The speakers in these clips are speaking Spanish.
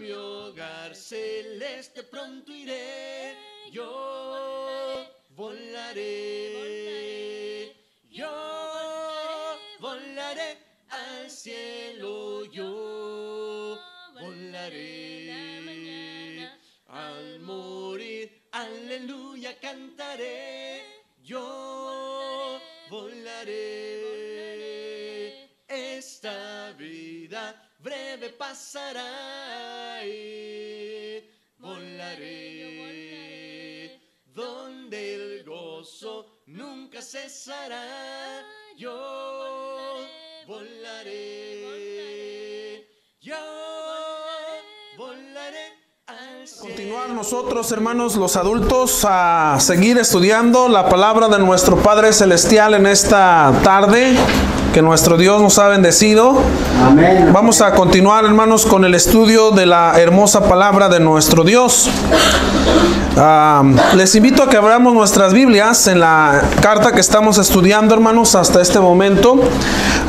mi hogar celeste pronto iré. Yo volaré, yo volaré al cielo, yo volaré. Al morir, aleluya, cantaré. Yo volaré. Esta vida breve pasará y volaré. Donde el gozo nunca cesará. Yo volaré. Yo volaré. Continuar nosotros, hermanos, los adultos, a seguir estudiando la palabra de nuestro Padre Celestial en esta tarde que nuestro Dios nos ha bendecido. Amén. Vamos a continuar, hermanos, con el estudio de la hermosa palabra de nuestro Dios. Les invito a que abramos nuestras Biblias en la carta que estamos estudiando, hermanos, hasta este momento.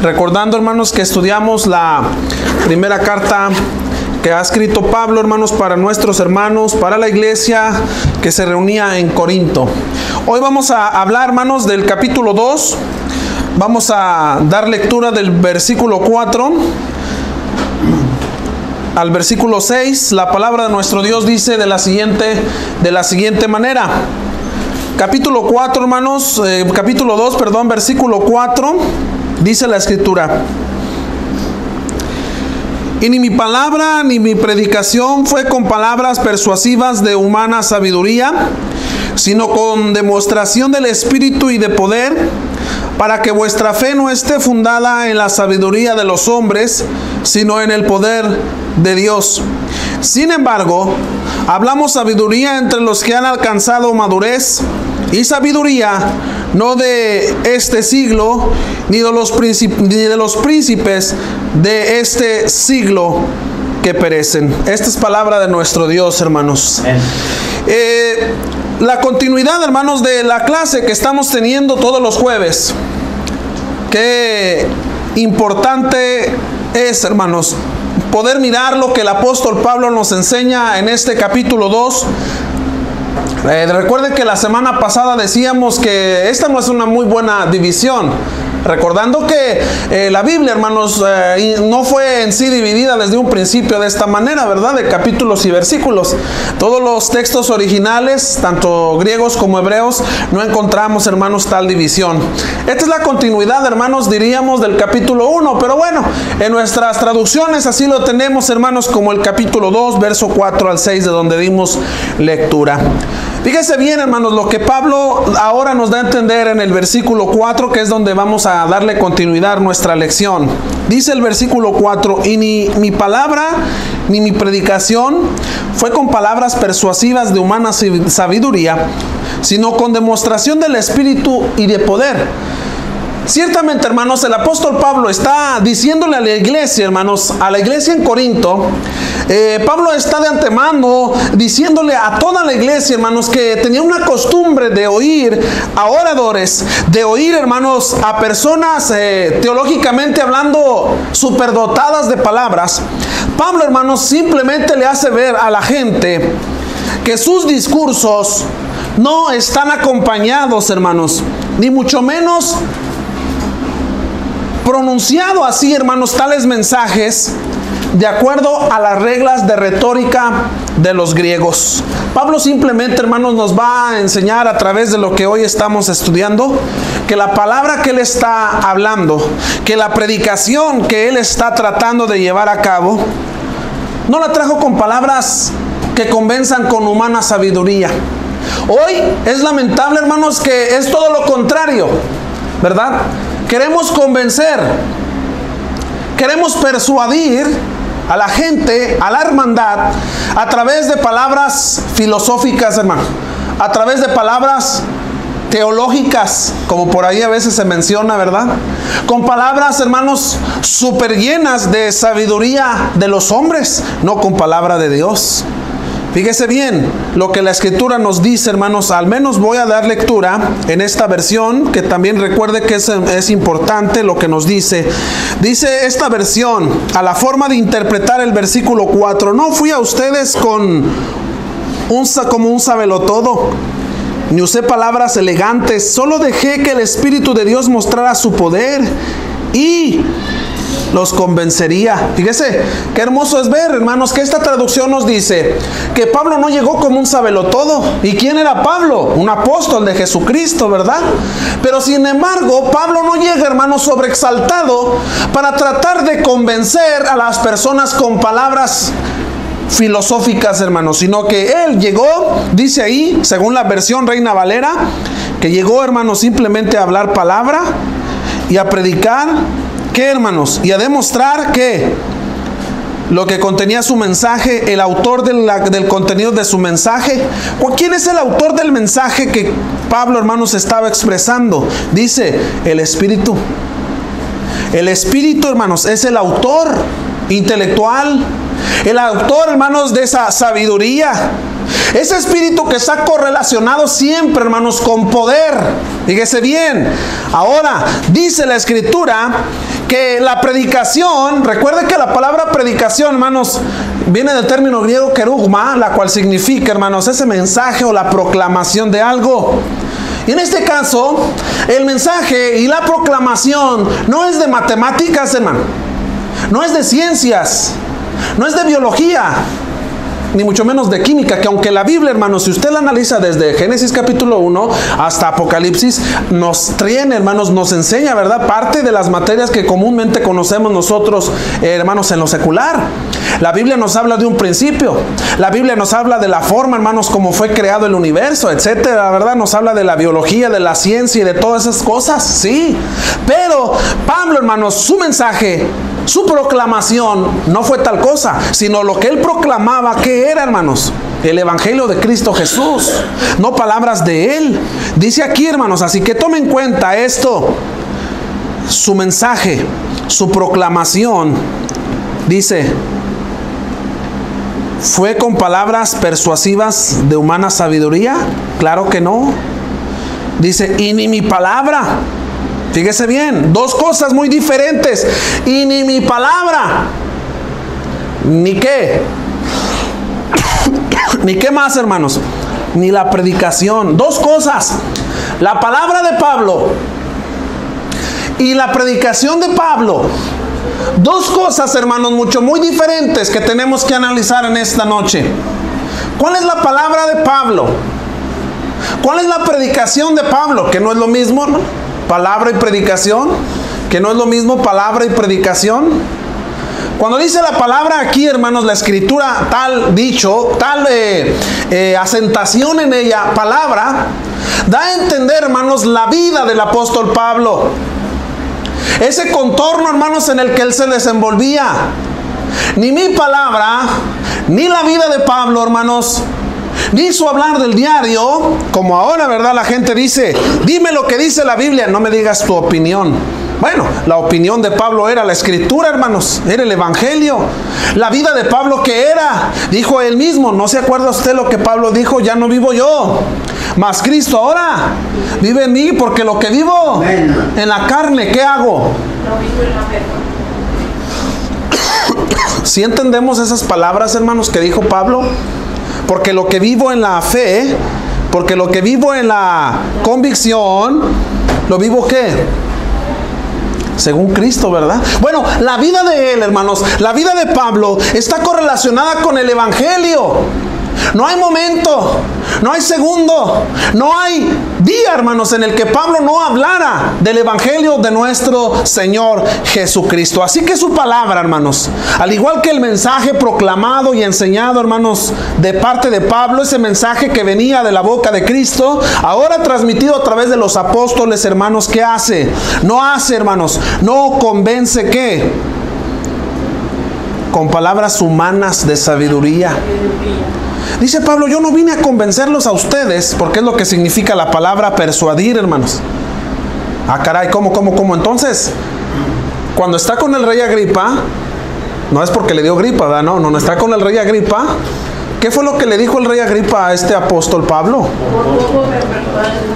Recordando, hermanos, que estudiamos la primera carta que ha escrito Pablo, hermanos, para nuestros hermanos, para la iglesia que se reunía en Corinto. Hoy vamos a hablar, hermanos, del capítulo 2. Vamos a dar lectura del versículo 4 al versículo 6. La palabra de nuestro Dios dice de la siguiente manera. Capítulo 4, hermanos, capítulo 2, perdón, versículo 4, dice la escritura: y ni mi palabra ni mi predicación fue con palabras persuasivas de humana sabiduría, sino con demostración del Espíritu y de poder, para que vuestra fe no esté fundada en la sabiduría de los hombres, sino en el poder de Dios. Sin embargo, hablamos sabiduría entre los que han alcanzado madurez, y sabiduría no de este siglo, ni de los príncipes de este siglo que perecen. Esta es palabra de nuestro Dios, hermanos. La continuidad, hermanos, de la clase que estamos teniendo todos los jueves. Qué importante es, hermanos, poder mirar lo que el apóstol Pablo nos enseña en este capítulo 2. Recuerden que la semana pasada decíamos que esta no es una muy buena división. Recordando que la Biblia, hermanos, no fue en sí dividida desde un principio de esta manera, ¿verdad? De capítulos y versículos. Todos los textos originales, tanto griegos como hebreos, no encontramos, hermanos, tal división. Esta es la continuidad, hermanos, diríamos, del capítulo 1. Pero bueno, en nuestras traducciones así lo tenemos, hermanos, como el capítulo 2, verso 4 al 6, de donde dimos lectura. Fíjese bien, hermanos, lo que Pablo ahora nos da a entender en el versículo 4, que es donde vamos a darle continuidad a nuestra lección. Dice el versículo 4: y ni mi palabra ni mi predicación fue con palabras persuasivas de humana sabiduría, sino con demostración del Espíritu y de poder. Ciertamente, hermanos, el apóstol Pablo está diciéndole a la iglesia, hermanos, a la iglesia en Corinto, Pablo está de antemano diciéndole a toda la iglesia, hermanos, que tenía una costumbre de oír a oradores, de oír, hermanos, a personas teológicamente hablando superdotadas de palabras. Pablo, hermanos, simplemente le hace ver a la gente que sus discursos no están acompañados, hermanos, ni mucho menos pronunciado así, hermanos, tales mensajes de acuerdo a las reglas de retórica de los griegos. Pablo simplemente, hermanos, nos va a enseñar a través de lo que hoy estamos estudiando, que la palabra que él está hablando, que la predicación que él está tratando de llevar a cabo, no la trajo con palabras que convenzan con humana sabiduría. Hoy es lamentable, hermanos, que es todo lo contrario, ¿verdad? Queremos convencer, queremos persuadir a la gente, a la hermandad, a través de palabras filosóficas, hermano, a través de palabras teológicas, como por ahí a veces se menciona, ¿verdad? Con palabras, hermanos, súper llenas de sabiduría de los hombres, no con palabra de Dios. Fíjese bien lo que la Escritura nos dice, hermanos. Al menos voy a dar lectura en esta versión, que también recuerde que es importante lo que nos dice. Dice esta versión, a la forma de interpretar el versículo 4: no fui a ustedes como un sabelotodo, ni usé palabras elegantes, solo dejé que el Espíritu de Dios mostrara su poder y los convencería. Fíjese, qué hermoso es ver, hermanos, que esta traducción nos dice que Pablo no llegó como un sabelotodo. ¿Y quién era Pablo? Un apóstol de Jesucristo, ¿verdad? Pero sin embargo, Pablo no llega, hermanos, sobreexaltado para tratar de convencer a las personas con palabras filosóficas, hermanos, sino que él llegó, dice ahí, según la versión Reina Valera, que llegó, hermanos, simplemente a hablar palabra y a predicar. ¿Qué, hermanos? Y a demostrar que lo que contenía su mensaje, el autor del contenido de su mensaje. ¿Quién es el autor del mensaje que Pablo, hermanos, estaba expresando? Dice, el Espíritu. El Espíritu, hermanos, es el autor intelectual, el autor, hermanos, de esa sabiduría. Ese espíritu que está correlacionado siempre, hermanos, con poder. Fíjese bien. Ahora, dice la Escritura que la predicación, recuerde que la palabra predicación, hermanos, viene del término griego kerugma, la cual significa, hermanos, ese mensaje o la proclamación de algo. Y en este caso, el mensaje y la proclamación no es de matemáticas, hermano. No es de ciencias. No es de biología, ni mucho menos de química, que aunque la Biblia, hermanos, si usted la analiza desde Génesis capítulo 1 hasta Apocalipsis, nos trae, hermanos, nos enseña, ¿verdad?, parte de las materias que comúnmente conocemos nosotros, hermanos, en lo secular. La Biblia nos habla de un principio, la Biblia nos habla de la forma, hermanos, como fue creado el universo, etcétera, ¿verdad? Nos habla de la biología, de la ciencia y de todas esas cosas, sí. Pero Pablo, hermanos, su mensaje, su proclamación no fue tal cosa, sino lo que él proclamaba, ¿qué era, hermanos? El Evangelio de Cristo Jesús, no palabras de él. Dice aquí, hermanos, así que tomen en cuenta esto. Su mensaje, su proclamación, dice, ¿fue con palabras persuasivas de humana sabiduría? Claro que no. Dice, y ni mi palabra. Fíjese bien, dos cosas muy diferentes. Y ni mi palabra, ni qué, ni qué más, hermanos, ni la predicación. Dos cosas, la palabra de Pablo y la predicación de Pablo. Dos cosas, hermanos, muy diferentes que tenemos que analizar en esta noche. ¿Cuál es la palabra de Pablo? ¿Cuál es la predicación de Pablo? Que no es lo mismo, ¿no? Palabra y predicación, que no es lo mismo palabra y predicación. Cuando dice la palabra aquí, hermanos, la Escritura, tal dicho, tal asentación en ella, palabra, da a entender, hermanos, la vida del apóstol Pablo. Ese contorno, hermanos, en el que él se desenvolvía. Ni mi palabra, ni la vida de Pablo, hermanos, ni su hablar del diario, como ahora, ¿verdad? La gente dice, dime lo que dice la Biblia, no me digas tu opinión. Bueno, la opinión de Pablo era la Escritura, hermanos, era el Evangelio. La vida de Pablo, ¿qué era? Dijo él mismo, ¿no se acuerda usted lo que Pablo dijo? Ya no vivo yo, mas Cristo ahora vive en mí, porque lo que vivo en la carne, ¿qué hago? ¿Sí entendemos esas palabras, hermanos, que dijo Pablo? Porque lo que vivo en la fe, porque lo que vivo en la convicción, ¿lo vivo qué? Según Cristo, ¿verdad? Bueno, la vida de él, hermanos, la vida de Pablo está correlacionada con el Evangelio. No hay momento, no hay segundo, no hay día, hermanos, en el que Pablo no hablara del Evangelio de nuestro Señor Jesucristo. Así que su palabra, hermanos, al igual que el mensaje proclamado y enseñado, hermanos, de parte de Pablo, ese mensaje que venía de la boca de Cristo, ahora transmitido a través de los apóstoles, hermanos, ¿qué hace? No hace, hermanos, no convence, ¿qué? Con palabras humanas de sabiduría. Dice Pablo, yo no vine a convencerlos a ustedes, porque es lo que significa la palabra persuadir, hermanos. Ah, caray, ¿cómo? Entonces, cuando está con el rey Agripa, no es porque le dio gripa, ¿verdad? No está con el rey Agripa. ¿Qué fue lo que le dijo el rey Agripa a este apóstol Pablo?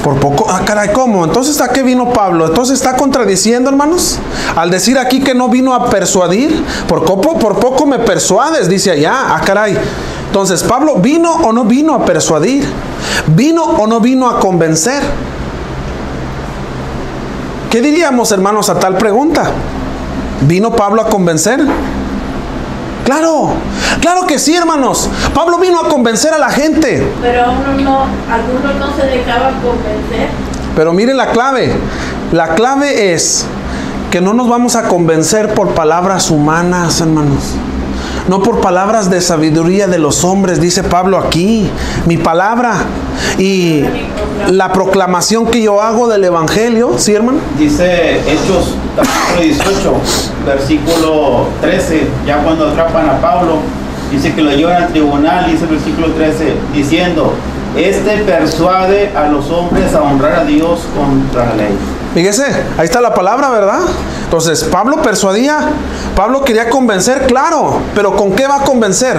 Por poco. Ah, caray, ¿cómo? Entonces, ¿a qué vino Pablo? Entonces, ¿está contradiciendo, hermanos? Al decir aquí que no vino a persuadir, por poco me persuades, dice allá. Ah, caray. Entonces, ¿Pablo vino o no vino a persuadir? ¿Vino o no vino a convencer? ¿Qué diríamos, hermanos, a tal pregunta? ¿Vino Pablo a convencer? Claro, claro que sí, hermanos. Pablo vino a convencer a la gente. Pero algunos no se dejaban convencer. Pero miren la clave. La clave es que no nos vamos a convencer por palabras humanas, hermanos. No por palabras de sabiduría de los hombres, dice Pablo aquí. Mi palabra y la proclamación que yo hago del Evangelio, ¿sí, hermano? Dice Hechos capítulo 18, versículo 13, ya cuando atrapan a Pablo, dice que lo llevan al tribunal, dice el versículo 13, diciendo, persuade a los hombres a honrar a Dios contra la ley. Fíjese, ahí está la palabra, ¿verdad? Entonces, Pablo persuadía, Pablo quería convencer, claro, pero ¿con qué va a convencer?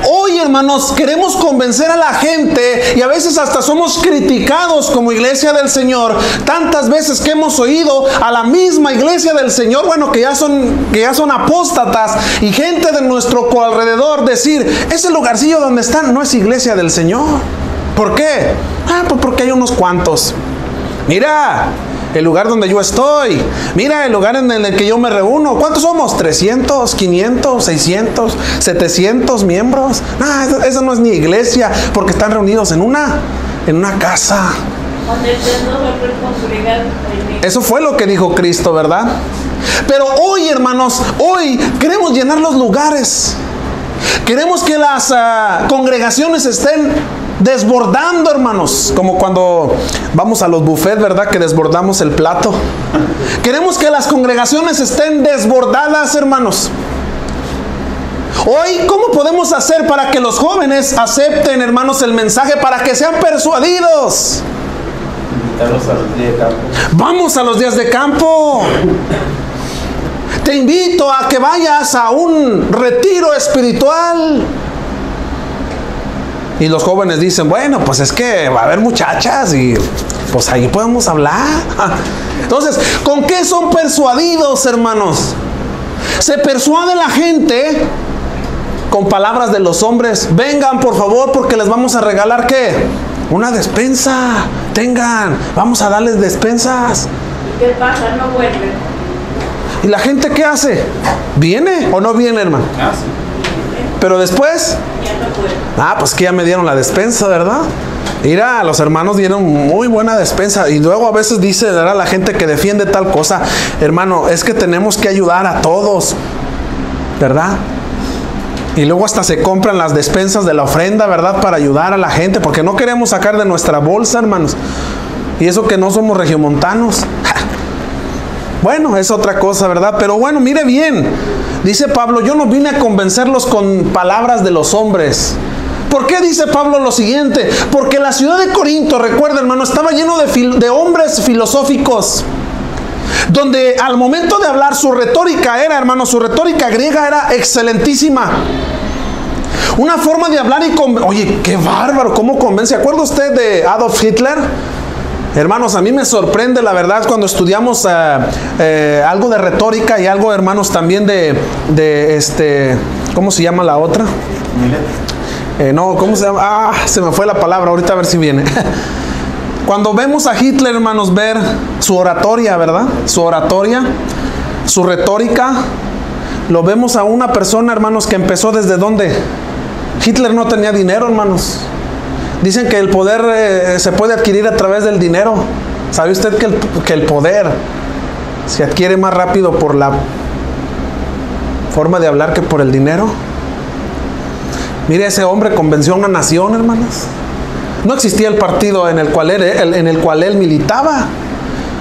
Hoy, hermanos, queremos convencer a la gente y a veces hasta somos criticados como iglesia del Señor. Tantas veces que hemos oído a la misma iglesia del Señor, bueno, que ya son apóstatas y gente de nuestro alrededor decir, ese lugarcillo donde están no es iglesia del Señor. ¿Por qué? Pues porque hay unos cuantos. Mira, el lugar donde yo estoy. Mira el lugar en el que yo me reúno. ¿Cuántos somos? 300, 500, 600, 700 miembros. Esa no es ni iglesia, porque están reunidos en una casa. Eso fue lo que dijo Cristo, ¿verdad? Pero hoy, hermanos, hoy queremos llenar los lugares. Queremos que las congregaciones estén desbordando, hermanos, como cuando vamos a los buffets, ¿verdad? Que desbordamos el plato. Queremos que las congregaciones estén desbordadas, hermanos. Hoy, ¿cómo podemos hacer para que los jóvenes acepten, hermanos, el mensaje, para que sean persuadidos? Invitarlos a los días de campo. Vamos a los días de campo. Te invito a que vayas a un retiro espiritual. Y los jóvenes dicen, bueno, pues es que va a haber muchachas y pues ahí podemos hablar. Entonces, ¿con qué son persuadidos, hermanos? Se persuade la gente con palabras de los hombres. Vengan, por favor, porque les vamos a regalar, ¿qué? Una despensa. Tengan, vamos a darles despensas. ¿Y qué pasa? No vuelven. ¿Y la gente qué hace? ¿Viene o no viene, hermano? Sí. Pero después, pues que ya me dieron la despensa, ¿verdad? Mira, los hermanos dieron muy buena despensa. Y luego a veces dice, ¿verdad?, la gente que defiende tal cosa, hermano, es que tenemos que ayudar a todos, ¿verdad? Y luego hasta se compran las despensas de la ofrenda, ¿verdad?, para ayudar a la gente, porque no queremos sacar de nuestra bolsa, hermanos. Y eso que no somos regiomontanos. Bueno, es otra cosa, ¿verdad? Pero bueno, mire bien. Dice Pablo, yo no vine a convencerlos con palabras de los hombres. ¿Por qué dice Pablo lo siguiente? Porque la ciudad de Corinto, recuerda, hermano, estaba lleno de hombres filosóficos. Donde al momento de hablar su retórica era, su retórica griega era excelentísima. Una forma de hablar oye, qué bárbaro, ¿cómo convence? ¿Se acuerda usted de Adolf Hitler? Hermanos, a mí me sorprende la verdad cuando estudiamos algo de retórica y algo, hermanos, también de ¿cómo se llama la otra? No, ¿cómo se llama? Se me fue la palabra, ahorita a ver si viene. Cuando vemos a Hitler, hermanos, ver su oratoria, ¿verdad? Su oratoria, su retórica, lo vemos a una persona, hermanos, que empezó desde ¿dónde? Hitler no tenía dinero, hermanos. Dicen que el poder se puede adquirir a través del dinero. ¿Sabe usted que el poder se adquiere más rápido por la forma de hablar que por el dinero? Mire, ese hombre convenció a una nación, hermanos. No existía el partido en el cual él militaba.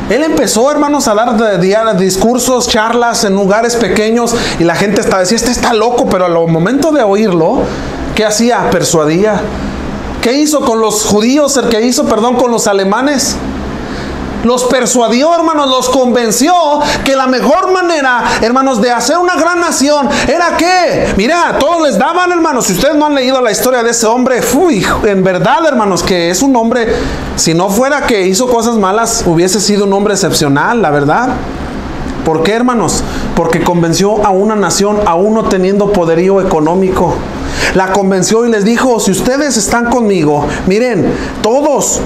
Él empezó, hermanos, a dar discursos, charlas en lugares pequeños y la gente decía, este está loco, pero al momento de oírlo, ¿qué hacía? Persuadía. ¿Qué hizo con los judíos? Con los alemanes. Los persuadió, hermanos, los convenció que la mejor manera, hermanos, de hacer una gran nación era que, mira, todos les daban, hermanos. Si ustedes no han leído la historia de ese hombre, en verdad, hermanos, que es un hombre, si no fuera que hizo cosas malas, hubiese sido un hombre excepcional, la verdad. ¿Por qué, hermanos? Porque convenció a una nación, aún no teniendo poderío económico. La convenció y les dijo: si ustedes están conmigo, miren, todos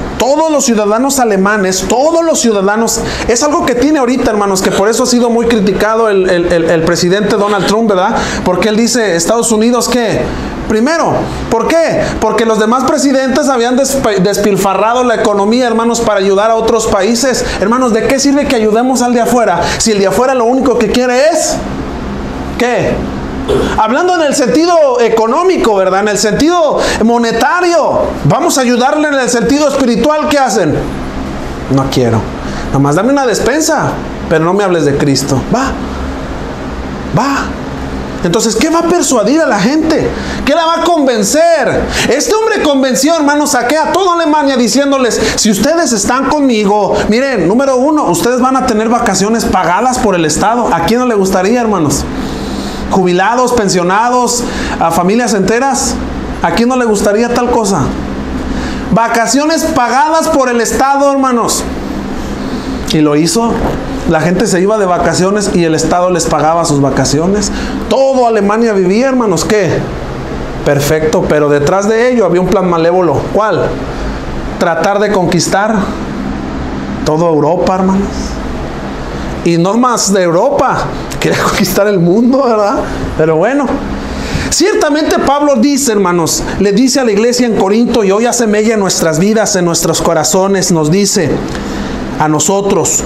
los ciudadanos alemanes, todos los ciudadanos, es algo que tiene ahorita, hermanos, que por eso ha sido muy criticado el presidente Donald Trump, ¿verdad? Porque él dice, Estados Unidos, ¿qué? Primero, ¿por qué? Porque los demás presidentes habían despilfarrado la economía, hermanos, para ayudar a otros países. Hermanos, ¿de qué sirve que ayudemos al de afuera si el de afuera lo único que quiere es, ¿qué? Hablando en el sentido económico, ¿verdad? En el sentido monetario. Vamos a ayudarle en el sentido espiritual. ¿Qué hacen? No quiero. Nomás dame una despensa, pero no me hables de Cristo. Va. Entonces, ¿qué va a persuadir a la gente? ¿Qué la va a convencer? Este hombre convenció, hermanos, saqué a toda Alemania diciéndoles: si ustedes están conmigo, miren, número uno, ustedes van a tener vacaciones pagadas por el Estado. ¿A quién no le gustaría, hermanos? Jubilados, pensionados, a familias enteras. ¿A quién no le gustaría tal cosa? Vacaciones pagadas por el Estado, hermanos. Y lo hizo. La gente se iba de vacaciones y el Estado les pagaba sus vacaciones. Todo Alemania vivía, hermanos. ¿Qué? Perfecto, pero detrás de ello había un plan malévolo. ¿Cuál? Tratar de conquistar toda Europa, hermanos. Y no más de Europa, quería conquistar el mundo, ¿verdad? Pero bueno, ciertamente Pablo dice, hermanos, le dice a la iglesia en Corinto, y hoy hace mella en nuestras vidas, en nuestros corazones, nos dice a nosotros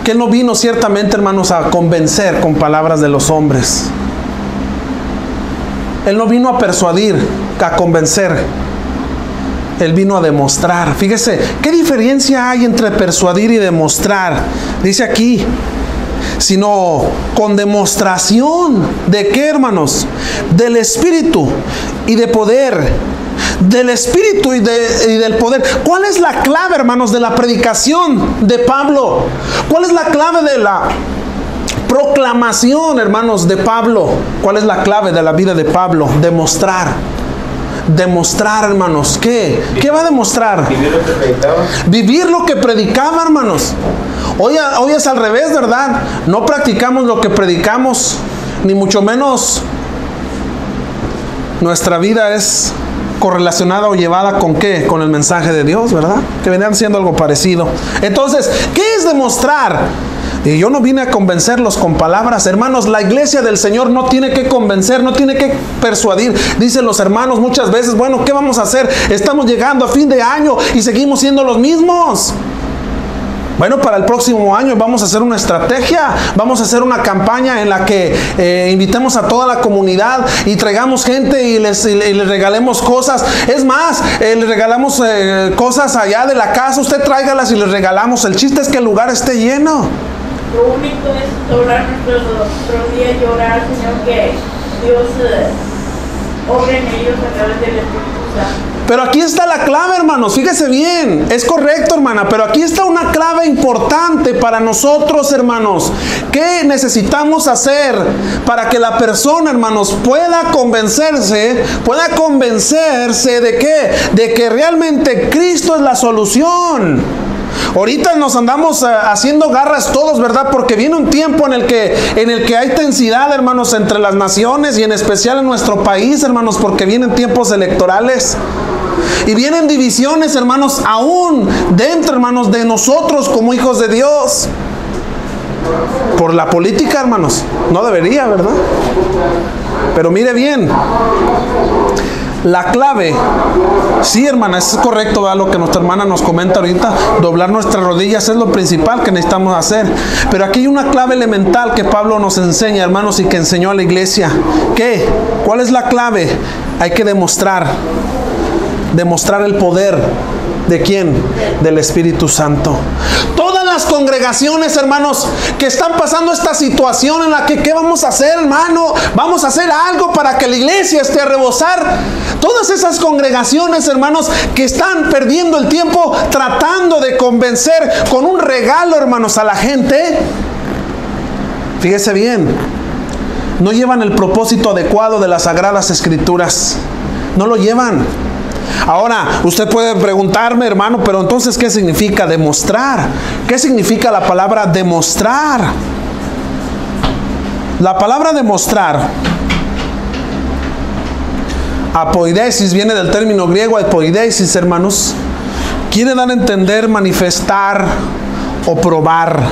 que Él no vino ciertamente, hermanos, a convencer con palabras de los hombres. Él no vino a persuadir, a convencer. Él vino a demostrar. Fíjese, ¿qué diferencia hay entre persuadir y demostrar? Dice aquí, sino con demostración. ¿De qué, hermanos? Del Espíritu y de poder. Del Espíritu y del poder. ¿Cuál es la clave, hermanos, de la predicación de Pablo? ¿Cuál es la clave de la proclamación, hermanos, de Pablo? ¿Cuál es la clave de la vida de Pablo? Demostrar. Demostrar, hermanos. ¿Qué? ¿Qué va a demostrar? Vivir lo que predicaba. Vivir lo que predicaba, hermanos. Hoy es al revés, ¿verdad? No practicamos lo que predicamos, ni mucho menos nuestra vida es correlacionada o llevada con ¿qué? Con el mensaje de Dios, ¿verdad? Que venían siendo algo parecido. Entonces, ¿qué es demostrar? Y yo no vine a convencerlos con palabras, hermanos. La iglesia del Señor no tiene que convencer, no tiene que persuadir. Dicen los hermanos muchas veces: bueno, ¿qué vamos a hacer? Estamos llegando a fin de año y seguimos siendo los mismos. Bueno, para el próximo año vamos a hacer una estrategia, vamos a hacer una campaña en la que invitemos a toda la comunidad y traigamos gente y les regalemos cosas. Es más, les regalamos cosas allá de la casa, usted tráigalas y les regalamos. El chiste es que el lugar esté lleno. Lo único es doblar nuestros rodillas y orar, Señor, que Dios obre en ellos a través del Espíritu Santo. Pero aquí está la clave, hermanos, fíjese bien, es correcto, hermana, pero aquí está una clave importante para nosotros, hermanos. ¿Qué necesitamos hacer para que la persona, hermanos, pueda convencerse de qué? De que realmente Cristo es la solución. Ahorita nos andamos haciendo garras todos, ¿verdad? Porque viene un tiempo en el que hay tensidad, hermanos, entre las naciones y en especial en nuestro país, hermanos, porque vienen tiempos electorales. Y vienen divisiones, hermanos, aún dentro, hermanos, de nosotros como hijos de Dios. Por la política, hermanos. No debería, ¿verdad? Pero mire bien. La clave, sí, hermana, es correcto, ¿verdad? Lo que nuestra hermana nos comenta ahorita, doblar nuestras rodillas es lo principal que necesitamos hacer. Pero aquí hay una clave elemental que Pablo nos enseña, hermanos, y que enseñó a la iglesia. ¿Qué? ¿Cuál es la clave? Hay que demostrar el poder. ¿De quién? Del Espíritu Santo. Toda la las congregaciones, hermanos, que están pasando esta situación en la que, ¿qué vamos a hacer, hermano? Vamos a hacer algo para que la iglesia esté a rebosar. Todas esas congregaciones, hermanos, que están perdiendo el tiempo tratando de convencer con un regalo, hermanos, a la gente. Fíjese bien, no llevan el propósito adecuado de las Sagradas Escrituras. No lo llevan. Ahora, usted puede preguntarme, hermano, pero entonces, ¿qué significa demostrar? ¿Qué significa la palabra demostrar? La palabra demostrar, apoidesis, viene del término griego apoidesis, hermanos. Quiere dar a entender, manifestar o probar.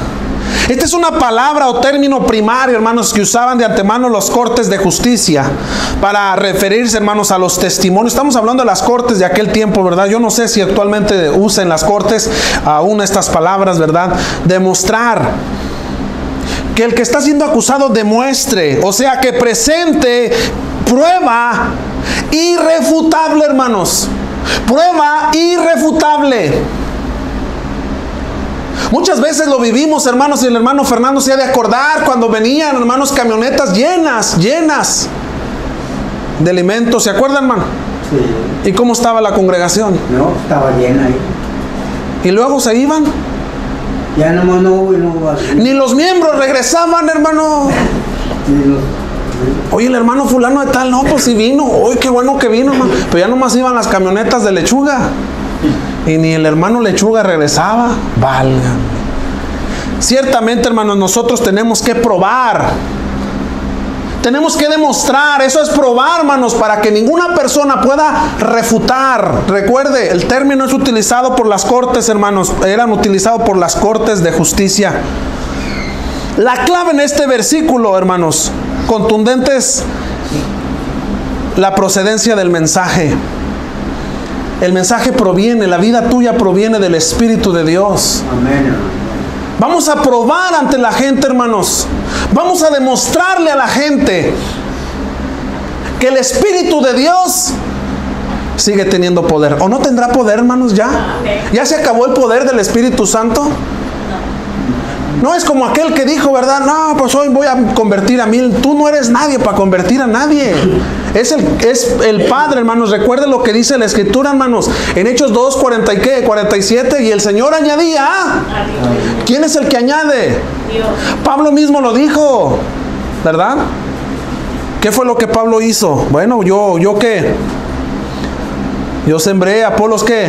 Esta es una palabra o término primario, hermanos, que usaban de antemano los cortes de justicia para referirse, hermanos, a los testimonios. Estamos hablando de las cortes de aquel tiempo, ¿verdad? Yo no sé si actualmente usan las cortes aún estas palabras, ¿verdad? Demostrar. Que el que está siendo acusado demuestre, o sea, que presente prueba irrefutable, hermanos. Prueba irrefutable. Muchas veces lo vivimos, hermanos, y el hermano Fernando se ha de acordar cuando venían, hermanos, camionetas llenas de alimentos. ¿Se acuerdan, hermano? Sí. ¿Y cómo estaba la congregación? No, estaba llena ahí. ¿Y luego se iban? Ya nomás no hubo. Ni los miembros regresaban, hermano. Sí, oye, el hermano fulano de tal, no, pues sí vino. Oye, qué bueno que vino, hermano. Pero ya nomás iban las camionetas de lechuga. Y ni el hermano lechuga regresaba. Valga. Ciertamente, hermanos, nosotros tenemos que probar. Tenemos que demostrar. Eso es probar, hermanos, para que ninguna persona pueda refutar. Recuerde, el término es utilizado por las cortes, hermanos. Eran utilizados por las cortes de justicia. La clave en este versículo, hermanos, contundente, es la procedencia del mensaje. El mensaje proviene, la vida tuya proviene del Espíritu de Dios. Amén. Vamos a probar ante la gente, hermanos. Vamos a demostrarle a la gente que el Espíritu de Dios sigue teniendo poder. ¿O no tendrá poder, hermanos, ya? ¿Ya se acabó el poder del Espíritu Santo? No es como aquel que dijo, ¿verdad? No, pues hoy voy a convertir a 1000. Tú no eres nadie para convertir a nadie. Es el Padre, hermanos. Recuerden lo que dice la Escritura, hermanos. En Hechos 2, 47. Y el Señor añadía. ¿Quién es el que añade? Dios. Pablo mismo lo dijo, ¿verdad? ¿Qué fue lo que Pablo hizo? Bueno, ¿yo qué? Yo sembré, Apolos, ¿qué?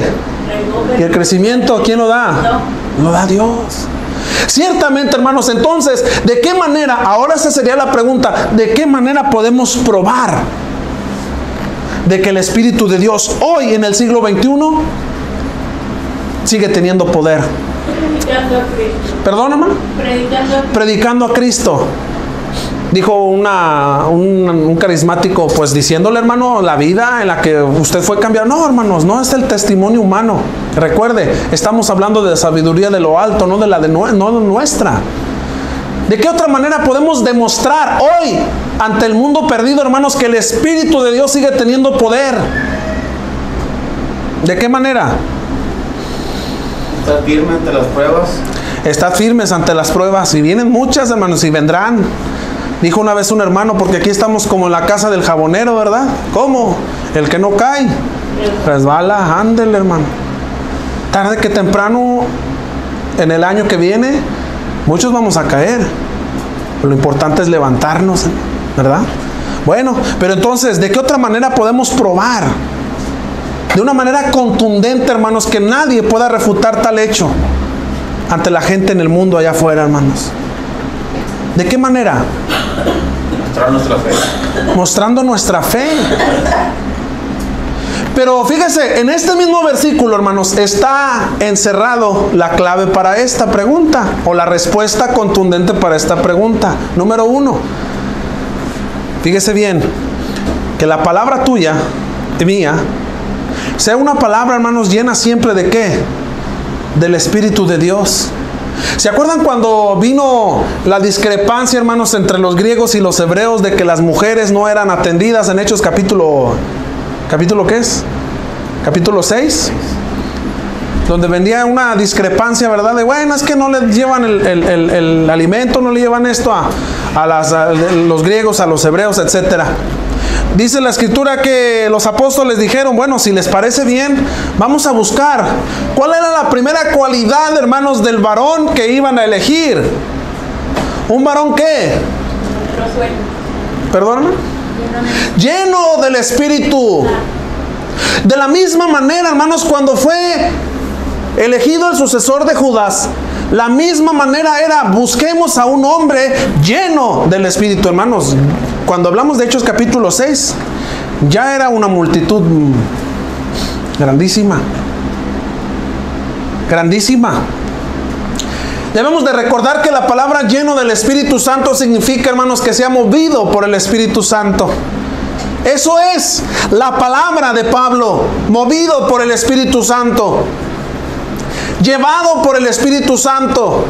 ¿Y el crecimiento quién lo da? Lo da Dios. Ciertamente, hermanos, entonces, ¿de qué manera? Ahora esa sería la pregunta. ¿De qué manera podemos probar de que el Espíritu de Dios hoy en el siglo XXI sigue teniendo poder? Predicando a Cristo. ¿Perdón, hermano? Predicando a Cristo. Dijo un carismático, pues diciéndole, hermano, la vida en la que usted fue cambiado. No, hermanos, no es el testimonio humano. Recuerde, estamos hablando de sabiduría de lo alto, no de la no nuestra. ¿De qué otra manera podemos demostrar hoy ante el mundo perdido, hermanos, que el Espíritu de Dios sigue teniendo poder? ¿De qué manera? ¿Estás firme ante las pruebas? Estad firmes ante las pruebas. Y vienen muchas, hermanos, y vendrán. Dijo una vez un hermano, porque aquí estamos como en la casa del jabonero, ¿verdad? ¿Cómo? El que no cae, resbala, ándele, hermano. Tarde que temprano, en el año que viene, muchos vamos a caer. Lo importante es levantarnos, ¿verdad? Bueno, pero entonces, ¿de qué otra manera podemos probar? De una manera contundente, hermanos, que nadie pueda refutar tal hecho ante la gente en el mundo allá afuera, hermanos. ¿De qué manera? Mostrar nuestra fe. Mostrando nuestra fe. Pero fíjese, en este mismo versículo, hermanos, está encerrado la clave para esta pregunta, o la respuesta contundente para esta pregunta. Número 1. Fíjese bien, que la palabra tuya y mía sea una palabra, hermanos, llena siempre ¿de qué? Del Espíritu de Dios. ¿Se acuerdan cuando vino la discrepancia, hermanos, entre los griegos y los hebreos de que las mujeres no eran atendidas en Hechos capítulo ¿qué es? Capítulo 6. donde vendía una discrepancia, ¿verdad? De bueno, es que no le llevan el alimento, no le llevan esto a los griegos, a los hebreos, etcétera. Dice la escritura que los apóstoles dijeron, bueno, si les parece bien, vamos a buscar. ¿Cuál era la primera cualidad, hermanos, del varón que iban a elegir? ¿Un varón qué? ¿Perdóname? Lleno del Espíritu. De la misma manera, hermanos, cuando fue elegido el sucesor de Judas, la misma manera era, busquemos a un hombre lleno del Espíritu. Hermanos, cuando hablamos de Hechos capítulo 6, ya era una multitud grandísima. Grandísima. Debemos de recordar que la palabra lleno del Espíritu Santo significa, hermanos, que sea movido por el Espíritu Santo. Eso es la palabra de Pablo, movido por el Espíritu Santo, llevado por el Espíritu Santo.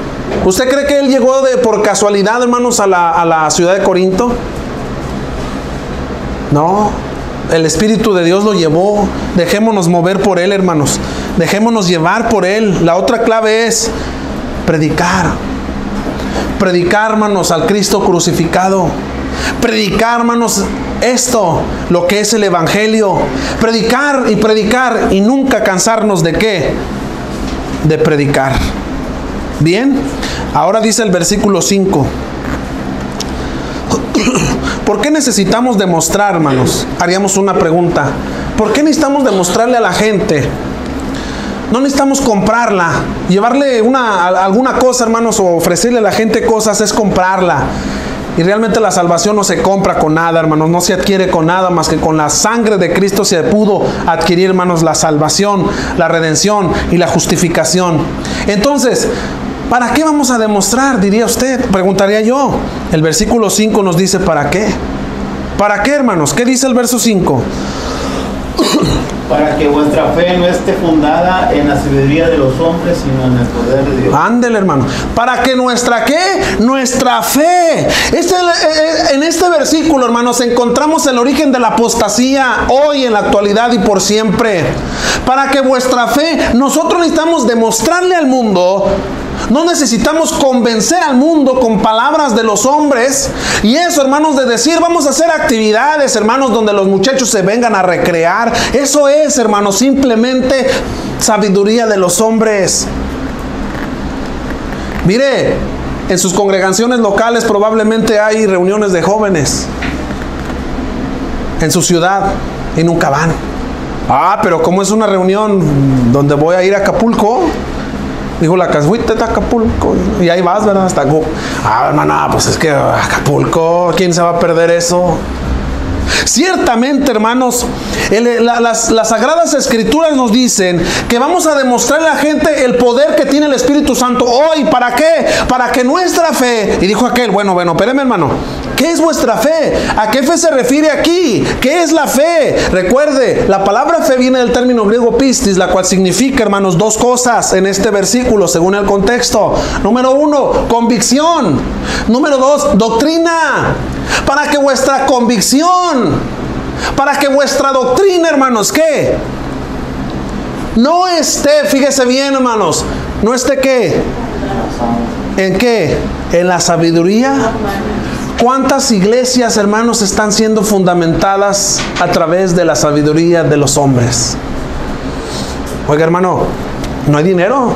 ¿Usted cree que él llegó por casualidad, hermanos, a la ciudad de Corinto? No, el Espíritu de Dios lo llevó. Dejémonos mover por él, hermanos. Dejémonos llevar por él. La otra clave es predicar. Predicar, hermanos, al Cristo crucificado. Predicar, hermanos, esto, lo que es el Evangelio. Predicar y predicar y nunca cansarnos de ¿qué? De predicar. Bien, ahora dice el versículo 5. ¿Por qué necesitamos demostrar, hermanos? Haríamos una pregunta. ¿Por qué necesitamos demostrarle a la gente? No necesitamos comprarla. Llevarle alguna cosa, hermanos, o ofrecerle a la gente cosas es comprarla. Y realmente la salvación no se compra con nada, hermanos. No se adquiere con nada más que con la sangre de Cristo se pudo adquirir, hermanos, la salvación, la redención y la justificación. Entonces, ¿para qué vamos a demostrar? Diría usted, preguntaría yo. El versículo 5 nos dice ¿para qué? ¿Para qué, hermanos? ¿Qué dice el verso 5? Para que vuestra fe no esté fundada en la sabiduría de los hombres, sino en el poder de Dios. Ándele, hermano. ¿Para que nuestra qué? Nuestra fe. En este versículo, hermanos, encontramos el origen de la apostasía hoy, en la actualidad y por siempre. Para que vuestra fe, nosotros necesitamos demostrarle al mundo. No necesitamos convencer al mundo con palabras de los hombres. Y eso, hermanos, de decir vamos a hacer actividades, hermanos, donde los muchachos se vengan a recrear. Eso es, hermanos, simplemente sabiduría de los hombres. Mire, en sus congregaciones locales probablemente hay reuniones de jóvenes. En su ciudad y nunca van. Ah, pero ¿cómo es una reunión donde voy a ir a Acapulco? Dijo la cashuita de Acapulco. Y ahí vas, ¿verdad? Hasta hermana, pues es que Acapulco, ¿quién se va a perder eso? Ciertamente, hermanos, las Sagradas Escrituras nos dicen que vamos a demostrarle a la gente el poder que tiene el Espíritu Santo hoy. ¿Para qué? Para que nuestra fe, y dijo aquel, bueno, espéreme, hermano, ¿qué es vuestra fe? ¿A qué fe se refiere aquí? ¿Qué es la fe? Recuerde, la palabra fe viene del término griego pistis, la cual significa, hermanos, dos cosas en este versículo, según el contexto. Número 1, convicción. Número 2, doctrina. Para que vuestra convicción, para que vuestra doctrina, hermanos, ¿qué? No esté, fíjese bien, hermanos, no esté ¿qué? ¿En qué? En la sabiduría. ¿Cuántas iglesias, hermanos, están siendo fundamentadas a través de la sabiduría de los hombres? Oiga, hermano, no hay dinero.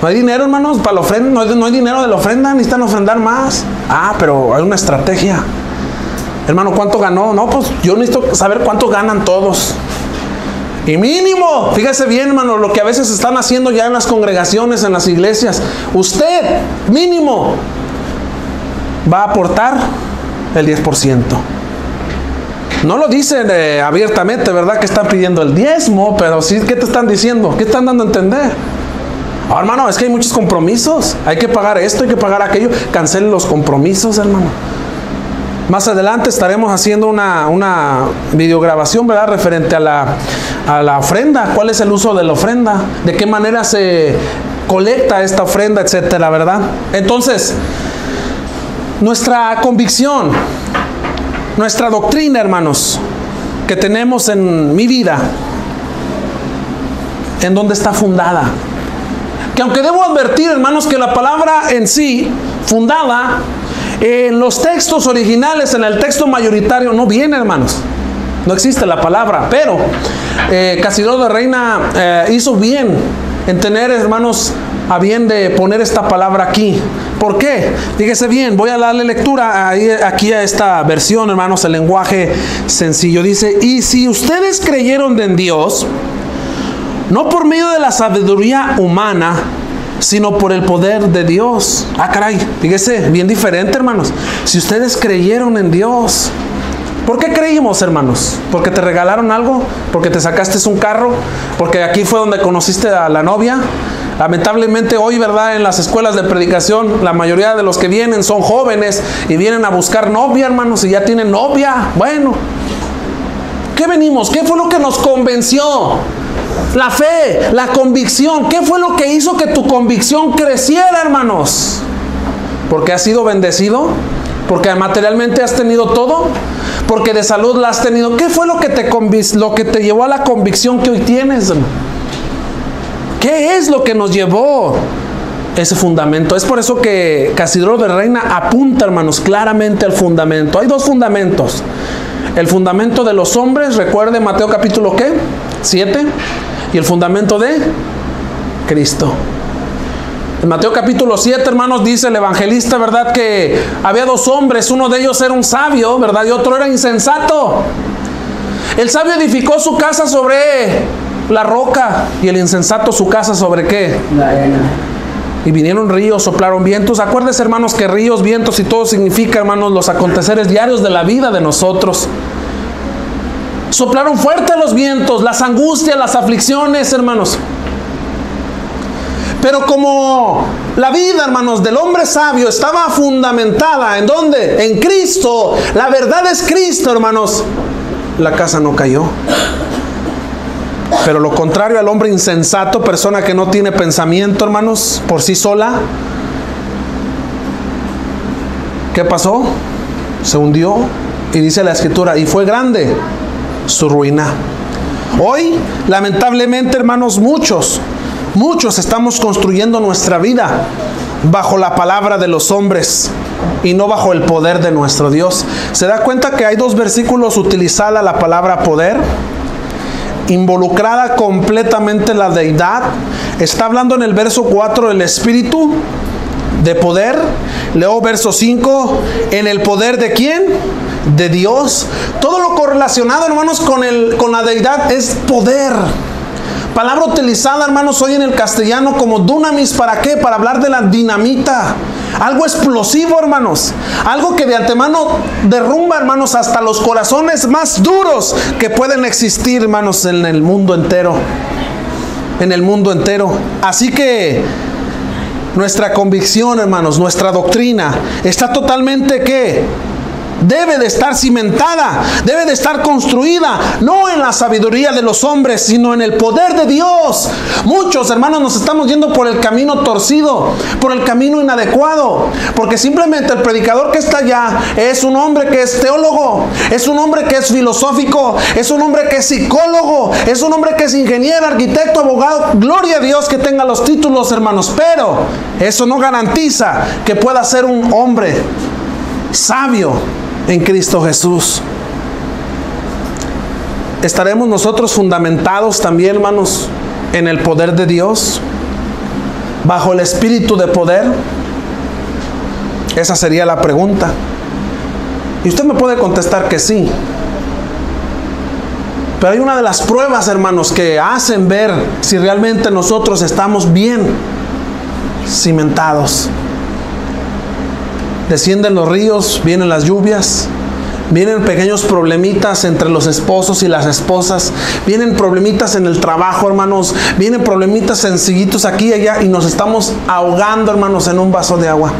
No hay dinero, hermanos, para la ofrenda. No hay dinero de la ofrenda. Necesitan ofrendar más. Ah, pero hay una estrategia. Hermano, ¿cuánto ganó? No, pues yo necesito saber cuánto ganan todos. Y mínimo, fíjese bien, hermano, lo que a veces están haciendo ya en las congregaciones, en las iglesias. Usted, mínimo, va a aportar el 10%. No lo dicen abiertamente, ¿verdad? Que están pidiendo el diezmo, pero sí, ¿qué te están diciendo? ¿Qué están dando a entender? Oh, hermano, es que hay muchos compromisos. Hay que pagar esto, hay que pagar aquello. Cancelen los compromisos, hermano. Más adelante estaremos haciendo una videograbación, ¿verdad? Referente a la ofrenda. ¿Cuál es el uso de la ofrenda? ¿De qué manera se colecta esta ofrenda, etcétera, verdad? Entonces, nuestra convicción, nuestra doctrina, hermanos, que tenemos en mi vida, ¿En dónde está fundada? Que aunque debo advertir, hermanos, que la palabra en sí, fundada, en los textos originales, en el texto mayoritario, no viene, hermanos. No existe la palabra, pero Casidro de Reina hizo bien en tener, hermanos, a bien de poner esta palabra aquí. ¿Por qué? Fíjese bien, voy a darle lectura aquí a esta versión, hermanos, el lenguaje sencillo. Dice, y si ustedes creyeron en Dios, no por medio de la sabiduría humana, sino por el poder de Dios. Ah, caray, fíjese, bien diferente, hermanos. Si ustedes creyeron en Dios, ¿por qué creímos, hermanos? ¿Porque te regalaron algo? ¿Porque te sacaste un carro? ¿Porque aquí fue donde conociste a la novia? Lamentablemente hoy, ¿verdad? En las escuelas de predicación, la mayoría de los que vienen son jóvenes y vienen a buscar novia, hermanos, y ya tienen novia. Bueno, ¿qué venimos? ¿Qué fue lo que nos convenció? La fe, la convicción. ¿Qué fue lo que hizo que tu convicción creciera, hermanos? ¿Porque has sido bendecido? ¿Porque materialmente has tenido todo? ¿Porque de salud la has tenido? ¿Qué fue lo que te llevó a la convicción que hoy tienes? ¿Qué es lo que nos llevó ese fundamento? Es por eso que Casidro de Reina apunta, hermanos, claramente al fundamento. Hay dos fundamentos. El fundamento de los hombres, recuerde Mateo capítulo ¿qué? 7. Y el fundamento de Cristo. En Mateo capítulo 7, hermanos, dice el evangelista, ¿verdad? Que había dos hombres, uno de ellos era un sabio, ¿verdad? Y otro era insensato. El sabio edificó su casa sobre la roca y el insensato su casa sobre ¿qué? La arena. Y vinieron ríos, soplaron vientos. Acuérdense, hermanos, que ríos, vientos y todo significa, hermanos, los aconteceres diarios de la vida de nosotros. Soplaron fuerte los vientos, las angustias, las aflicciones, hermanos. Pero como la vida, hermanos, del hombre sabio estaba fundamentada, ¿en dónde? En Cristo. La verdad es Cristo, hermanos. La casa no cayó. Pero lo contrario al hombre insensato, persona que no tiene pensamiento, hermanos, por sí sola, ¿qué pasó? Se hundió. Y dice la Escritura, y fue grande su ruina. Hoy, lamentablemente, hermanos, muchos estamos construyendo nuestra vida bajo la palabra de los hombres y no bajo el poder de nuestro Dios. ¿Se da cuenta que hay dos versículos utilizada la palabra poder? Involucrada completamente la deidad. Está hablando en el verso 4 del Espíritu de poder. Leo verso 5, en el poder ¿de quién? De Dios. Todo lo correlacionado, hermanos, con la deidad es poder. Palabra utilizada, hermanos, hoy en el castellano como dunamis. ¿Para qué? Para hablar de la dinamita. Algo explosivo, hermanos. Algo que de antemano derrumba, hermanos, hasta los corazones más duros que pueden existir, hermanos, en el mundo entero. En el mundo entero. Así que nuestra convicción, hermanos, nuestra doctrina está totalmente ¿qué? Debe de estar cimentada, debe de estar construida, no en la sabiduría de los hombres, sino en el poder de Dios. Muchos, hermanos, nos estamos yendo por el camino torcido, por el camino inadecuado, porque simplemente el predicador que está allá es un hombre que es teólogo, es un hombre que es filosófico, es un hombre que es psicólogo, es un hombre que es ingeniero, arquitecto, abogado. Gloria a Dios que tenga los títulos, hermanos, pero eso no garantiza que pueda ser un hombre sabio en Cristo Jesús. ¿Estaremos nosotros fundamentados también, hermanos, en el poder de Dios? ¿Bajo el espíritu de poder? Esa sería la pregunta. Y usted me puede contestar que sí. Pero hay una de las pruebas, hermanos, que hacen ver si realmente nosotros estamos bien cimentados. Descienden los ríos, vienen las lluvias, vienen pequeños problemitas entre los esposos y las esposas, vienen problemitas en el trabajo, hermanos, vienen problemitas sencillitos aquí y allá y nos estamos ahogando, hermanos, en un vaso de agua.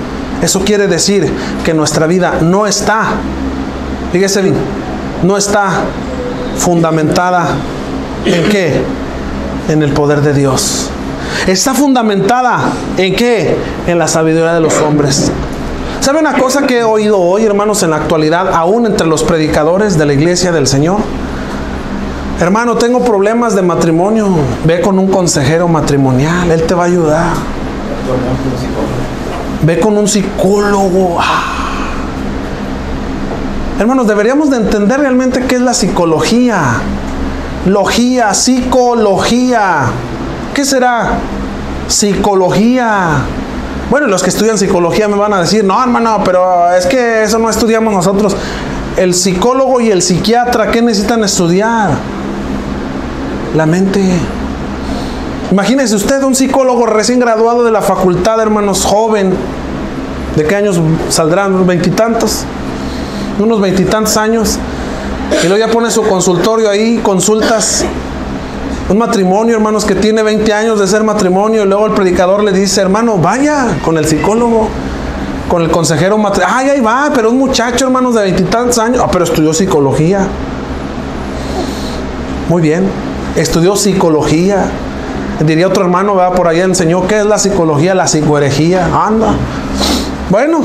Eso quiere decir que nuestra vida no está, fíjese bien, no está fundamentada ¿en qué? En el poder de Dios. Está fundamentada ¿en qué? En la sabiduría de los hombres. ¿Sabe una cosa que he oído hoy, hermanos, en la actualidad, aún entre los predicadores de la iglesia del Señor? Hermano, tengo problemas de matrimonio. Ve con un consejero matrimonial, él te va a ayudar. Ve con un psicólogo. Hermanos, deberíamos de entender realmente qué es la psicología. Psicología. ¿Qué será? Psicología. Bueno, los que estudian psicología me van a decir, no, hermano, pero es que eso no estudiamos nosotros. El psicólogo y el psiquiatra, ¿qué necesitan estudiar? La mente. Imagínese usted un psicólogo recién graduado de la facultad, hermanos, joven. ¿De qué años saldrán? ¿Unos veintitantos? Unos veintitantos años. Y luego ya pone su consultorio ahí, consultas. Un matrimonio, hermanos, que tiene 20 años de ser matrimonio. Y luego el predicador le dice, hermano, vaya con el psicólogo, con el consejero matrimonial. Ay, ahí va, pero un muchacho, hermanos, de veintitantos años. Pero estudió psicología. Muy bien, estudió psicología. Diría otro hermano, ¿verdad? Por allá enseñó qué es la psicología, la psicoherejía. Anda. Bueno,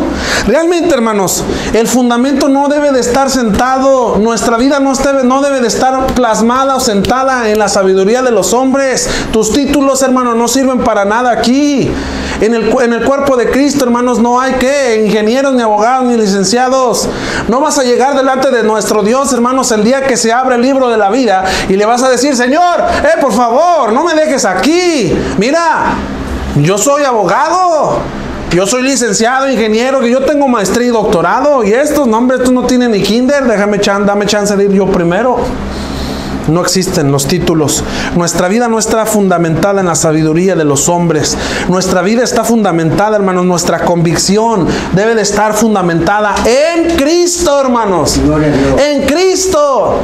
realmente, hermanos, el fundamento no debe de estar sentado, nuestra vida no debe de estar plasmada o sentada en la sabiduría de los hombres. Tus títulos, hermanos, no sirven para nada aquí. En el cuerpo de Cristo, hermanos, no hay ingenieros, ni abogados, ni licenciados. No vas a llegar delante de nuestro Dios, hermanos, el día que se abre el libro de la vida y le vas a decir, Señor, por favor, no me dejes aquí. Mira, yo soy abogado. Yo soy licenciado, ingeniero, que yo tengo maestría y doctorado. Y estos no tienen ni kinder. Dame chance de ir yo primero. No existen los títulos. Nuestra vida no está fundamentada en la sabiduría de los hombres. Nuestra vida está fundamentada, hermanos. Nuestra convicción debe de estar fundamentada en Cristo, hermanos. En Cristo.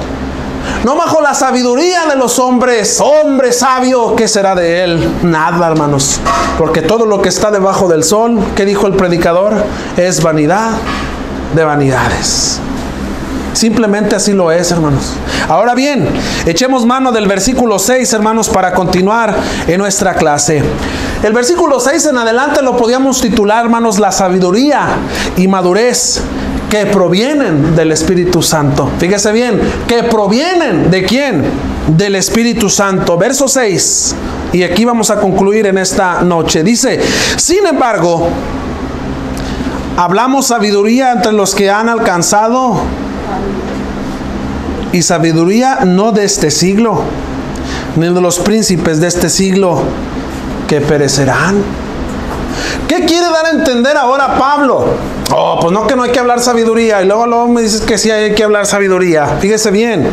No bajo la sabiduría de los hombres. Hombre sabio, ¿qué será de él? Nada, hermanos. Porque todo lo que está debajo del sol, ¿qué dijo el predicador? Es vanidad de vanidades. Simplemente así lo es, hermanos. Ahora bien, echemos mano del versículo 6, hermanos, para continuar en nuestra clase. El versículo 6 en adelante lo podíamos titular, hermanos, la sabiduría y madurez que provienen del Espíritu Santo. Fíjese bien, que provienen ¿de quién? Del Espíritu Santo. Verso 6. Y aquí vamos a concluir en esta noche. Dice, sin embargo, hablamos sabiduría entre los que han alcanzado, y sabiduría no de este siglo, ni de los príncipes de este siglo que perecerán. ¿Qué quiere dar a entender ahora Pablo? Pues no, que no hay que hablar sabiduría. Y luego me dices que sí hay que hablar sabiduría. Fíjese bien.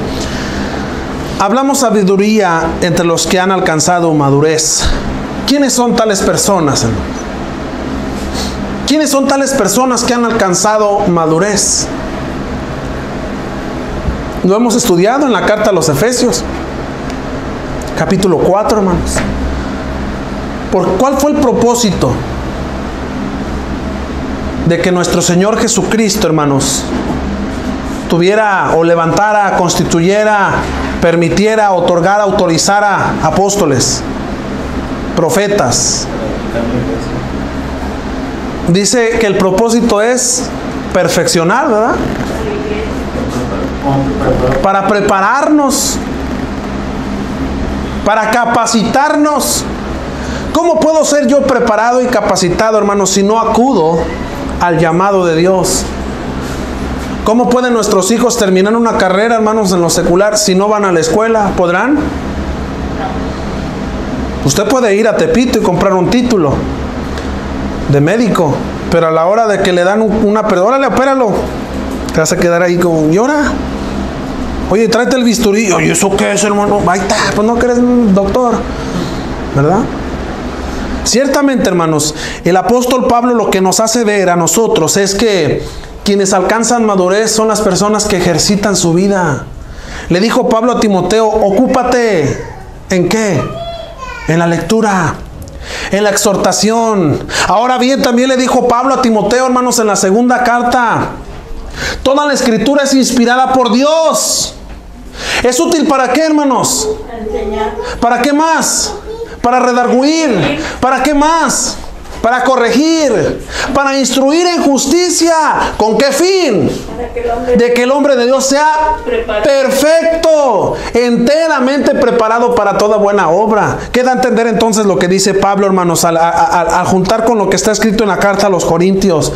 Hablamos sabiduría entre los que han alcanzado madurez. ¿Quiénes son tales personas, hermano? ¿Quiénes son tales personas que han alcanzado madurez? Lo hemos estudiado en la carta a los Efesios, capítulo 4, hermanos. ¿Cuál fue el propósito de que nuestro Señor Jesucristo, hermanos, tuviera o levantara, constituyera, permitiera, otorgara, autorizara apóstoles, profetas? Dice que el propósito es perfeccionar, ¿verdad? Para prepararnos, para capacitarnos. ¿Cómo puedo ser yo preparado y capacitado, hermanos, si no acudo al llamado de Dios? ¿Cómo pueden nuestros hijos terminar una carrera, hermanos, en lo secular si no van a la escuela? ¿Podrán? Usted puede ir a Tepito y comprar un título de médico, pero a la hora de que le dan órale, opéralo, te vas a quedar ahí como, llora. Oye, tráete el bisturí. Oye, ¿eso qué es, hermano? Ahí está, pues no que eres un doctor, ¿verdad? Ciertamente, hermanos, el apóstol Pablo lo que nos hace ver a nosotros es que quienes alcanzan madurez son las personas que ejercitan su vida. Le dijo Pablo a Timoteo, ocúpate. ¿En qué? En la lectura, en la exhortación. Ahora bien, también le dijo Pablo a Timoteo, hermanos, en la segunda carta, toda la escritura es inspirada por Dios. ¿Es útil para qué, hermanos? Enseñar. ¿Para qué más? Para redarguir. ¿Para qué más? para corregir, para instruir en justicia. ¿Con qué fin? Para que el hombre De que el hombre de Dios sea perfecto, enteramente preparado para toda buena obra. Queda a entender entonces lo que dice Pablo, hermanos, al juntar con lo que está escrito en la carta a los Corintios,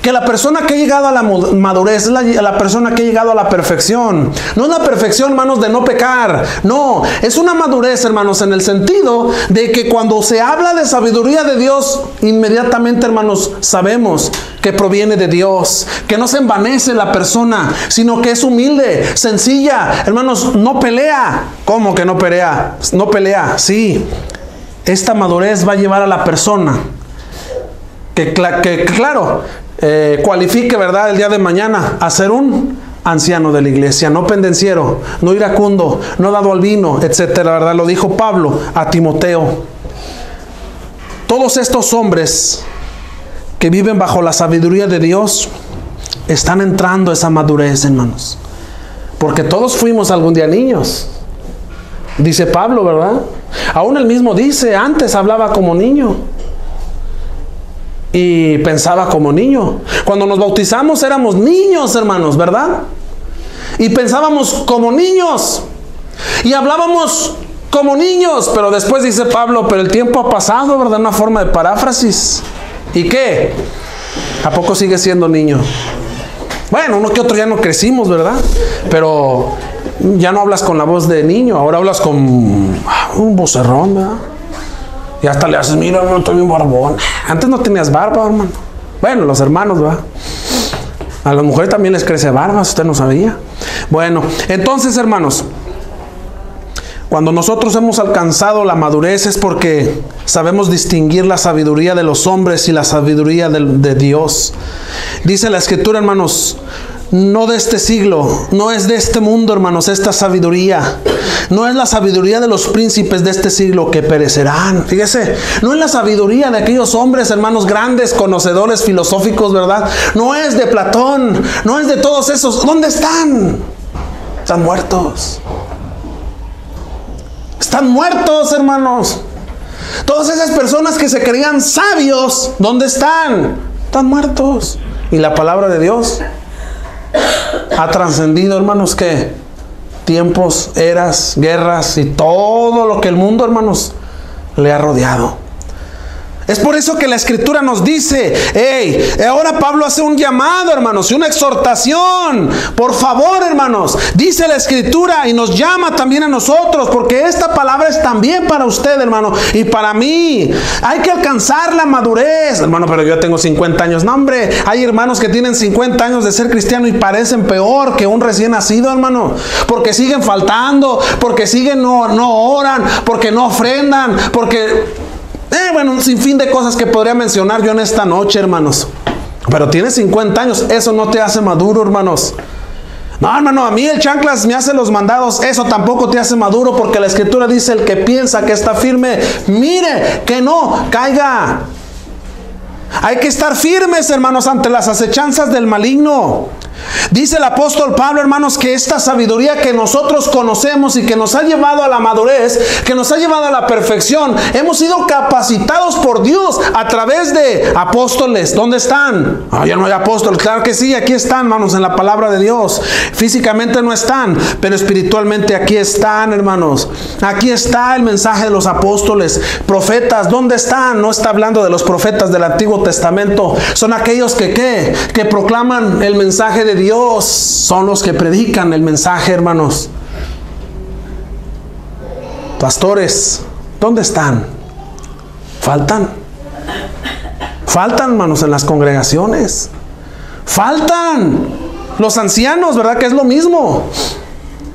que la persona que ha llegado a la madurez es la persona que ha llegado a la perfección. No es la perfección, hermanos, de no pecar. No, es una madurez, hermanos, en el sentido de que cuando se habla de sabiduría de Dios, inmediatamente, hermanos, sabemos que proviene de Dios, que no se envanece la persona, sino que es humilde, sencilla. Hermanos, no pelea. ¿Cómo que no pelea? No pelea, sí. Esta madurez va a llevar a la persona que cualifique, ¿verdad?, el día de mañana a ser un anciano de la iglesia, no pendenciero, no iracundo, no dado al vino, etcétera, ¿verdad? Lo dijo Pablo a Timoteo. Todos estos hombres que viven bajo la sabiduría de Dios están entrando a esa madurez, hermanos, porque todos fuimos algún día niños, dice Pablo, ¿verdad? Aún él mismo dice, antes hablaba como niño y pensaba como niño. Cuando nos bautizamos éramos niños, hermanos, ¿verdad? Y pensábamos como niños y hablábamos como niños, pero después dice Pablo, pero el tiempo ha pasado, ¿verdad? Una forma de paráfrasis. ¿Y qué? ¿A poco sigue siendo niño? Bueno, uno que otro ya no crecimos, ¿verdad? Pero ya no hablas con la voz de niño, ahora hablas con un vocerrón, ¿verdad? Y hasta le haces, mira, no estoy bien barbón. Antes no tenías barba, hermano. Bueno, los hermanos, ¿verdad? A las mujeres también les crece barba, usted no sabía. Bueno, entonces, hermanos, cuando nosotros hemos alcanzado la madurez es porque sabemos distinguir la sabiduría de los hombres y la sabiduría de Dios. Dice la Escritura, hermanos, no de este siglo, no es de este mundo, hermanos, esta sabiduría. No es la sabiduría de los príncipes de este siglo que perecerán. Fíjese, no es la sabiduría de aquellos hombres, hermanos, grandes, conocedores, filosóficos, ¿verdad? No es de Platón, no es de todos esos. ¿Dónde están? Están muertos. Están muertos, hermanos. Todas esas personas que se creían sabios, ¿dónde están? Están muertos. Y la palabra de Dios ha trascendido, hermanos, que tiempos, eras, guerras y todo lo que el mundo, hermanos, le ha rodeado. Es por eso que la Escritura nos dice, hey, ahora Pablo hace un llamado, hermanos, y una exhortación. Por favor, hermanos, dice la Escritura y nos llama también a nosotros, porque esta palabra es también para usted, hermano, y para mí. Hay que alcanzar la madurez. Hermano, pero yo tengo 50 años. No, hombre, hay hermanos que tienen 50 años de ser cristiano y parecen peor que un recién nacido, hermano, porque siguen faltando, porque siguen no oran, porque no ofrendan, porque... bueno, un sinfín de cosas que podría mencionar yo en esta noche, hermanos. Pero tienes 50 años, eso no te hace maduro, hermanos. No, hermano, a mí el chanclas me hace los mandados, eso tampoco te hace maduro, porque la Escritura dice, el que piensa que está firme, mire que no caiga. Hay que estar firmes, hermanos, ante las acechanzas del maligno. Dice el apóstol Pablo, hermanos, que esta sabiduría que nosotros conocemos y que nos ha llevado a la madurez, que nos ha llevado a la perfección, hemos sido capacitados por Dios a través de apóstoles. ¿Dónde están? Ya no hay apóstoles. Claro que sí, aquí están, hermanos, en la palabra de Dios. Físicamente no están, pero espiritualmente aquí están, hermanos. Aquí está el mensaje de los apóstoles. Profetas, ¿dónde están? No está hablando de los profetas del Antiguo Testamento. Son aquellos que proclaman el mensaje de Dios, son los que predican el mensaje, hermanos. Pastores, ¿dónde están? Faltan, hermanos, en las congregaciones. Faltan los ancianos, ¿verdad? Que es lo mismo.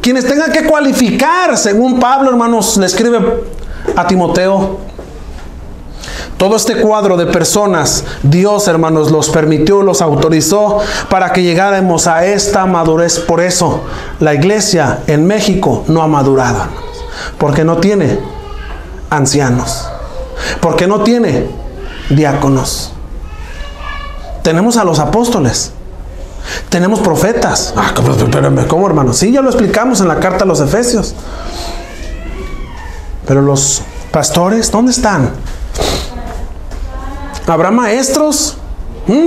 Quienes tengan que cualificar, según Pablo, hermanos, le escribe a Timoteo. Todo este cuadro de personas, Dios, hermanos, los permitió, los autorizó para que llegáramos a esta madurez. Por eso, la iglesia en México no ha madurado, hermanos, porque no tiene ancianos, porque no tiene diáconos. Tenemos a los apóstoles, tenemos profetas. ¿Cómo, hermanos? Sí, ya lo explicamos en la carta a los Efesios. Pero los pastores, ¿dónde están? Habrá maestros.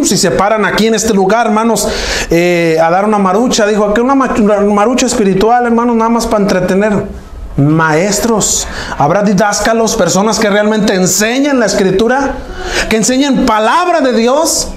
Si se paran aquí en este lugar, hermanos, a dar una marucha, dijo aquí una marucha espiritual, hermanos, nada más para entretener. Maestros, habrá didáscalos, personas que realmente enseñan la escritura, que enseñan palabra de Dios.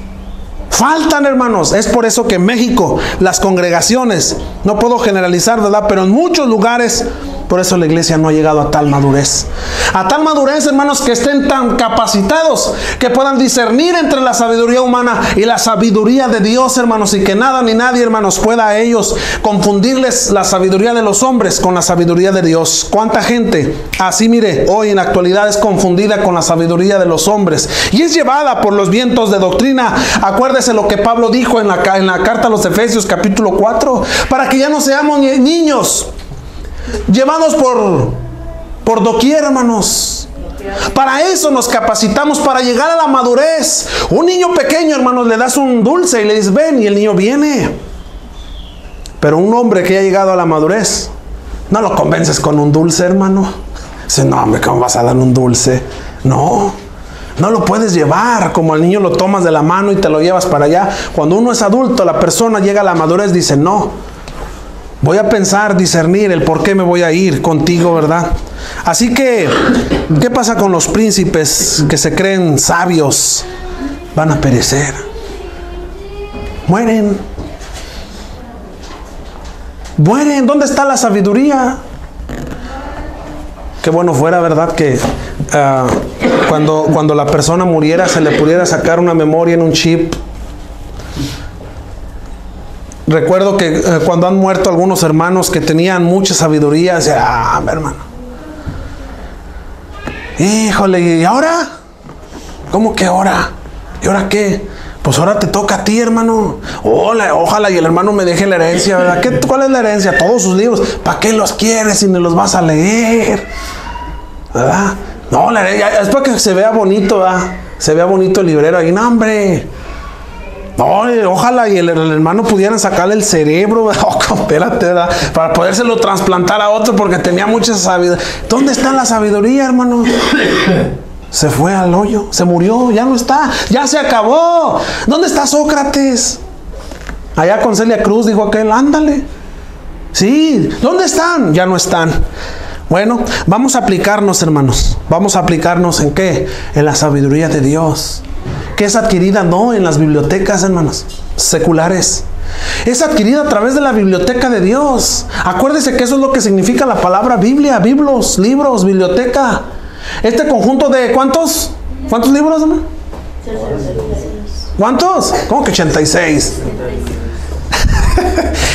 Faltan, hermanos. Es por eso que en México, las congregaciones, no puedo generalizar, ¿verdad? Pero en muchos lugares, por eso la iglesia no ha llegado a tal madurez. A tal madurez, hermanos, que estén tan capacitados, que puedan discernir entre la sabiduría humana y la sabiduría de Dios, hermanos. Y que nada ni nadie, hermanos, pueda a ellos confundirles la sabiduría de los hombres con la sabiduría de Dios. ¿Cuánta gente así, mire, hoy en la actualidad es confundida con la sabiduría de los hombres? Y es llevada por los vientos de doctrina. Acuérdese lo que Pablo dijo en la carta a los Efesios capítulo 4. Para que ya no seamos niños llevados por doquier, hermanos. Para eso nos capacitamos, para llegar a la madurez. Un niño pequeño, hermanos, le das un dulce y le dices ven, y el niño viene. Pero un hombre que ha llegado a la madurez, no lo convences con un dulce, hermano. Dice, no, hombre, ¿cómo vas a dar un dulce? No lo puedes llevar como al niño, lo tomas de la mano y te lo llevas para allá. Cuando uno es adulto, la persona llega a la madurez, dice, no, voy a pensar, discernir el por qué me voy a ir contigo, ¿verdad? Así que, ¿qué pasa con los príncipes que se creen sabios? Van a perecer. Mueren. ¿Dónde está la sabiduría? Qué bueno fuera, ¿verdad? Que cuando la persona muriera se le pudiera sacar una memoria en un chip. Recuerdo que cuando han muerto algunos hermanos que tenían mucha sabiduría, decían, hermano, híjole, ¿y ahora? ¿Cómo que ahora? ¿Y ahora qué? Pues ahora te toca a ti, hermano. Ojalá y el hermano me deje la herencia, ¿verdad? ¿Cuál es la herencia? Todos sus libros. ¿Para qué los quieres si no los vas a leer? ¿Verdad? No, la herencia es para que se vea bonito, ¿verdad? Se vea bonito el librero ahí. No, hombre. No, ojalá y el hermano pudieran sacarle el cerebro, espérate, ¿verdad? Para podérselo trasplantar a otro porque tenía mucha sabiduría. ¿Dónde está la sabiduría, hermano? Se fue al hoyo, se murió, ya no está, ya se acabó. ¿Dónde está Sócrates? Allá con Celia Cruz, dijo aquel, ándale. Sí, ¿dónde están? Ya no están. Bueno, vamos a aplicarnos, hermanos. Vamos a aplicarnos ¿en qué? En la sabiduría de Dios, que es adquirida no en las bibliotecas, hermanos, seculares. Es adquirida a través de la biblioteca de Dios. Acuérdese que eso es lo que significa la palabra Biblia, biblos, libros, biblioteca. Este conjunto de ¿cuántos libros, hermano? 66. ¿Cuántos? ¿Cómo que 86?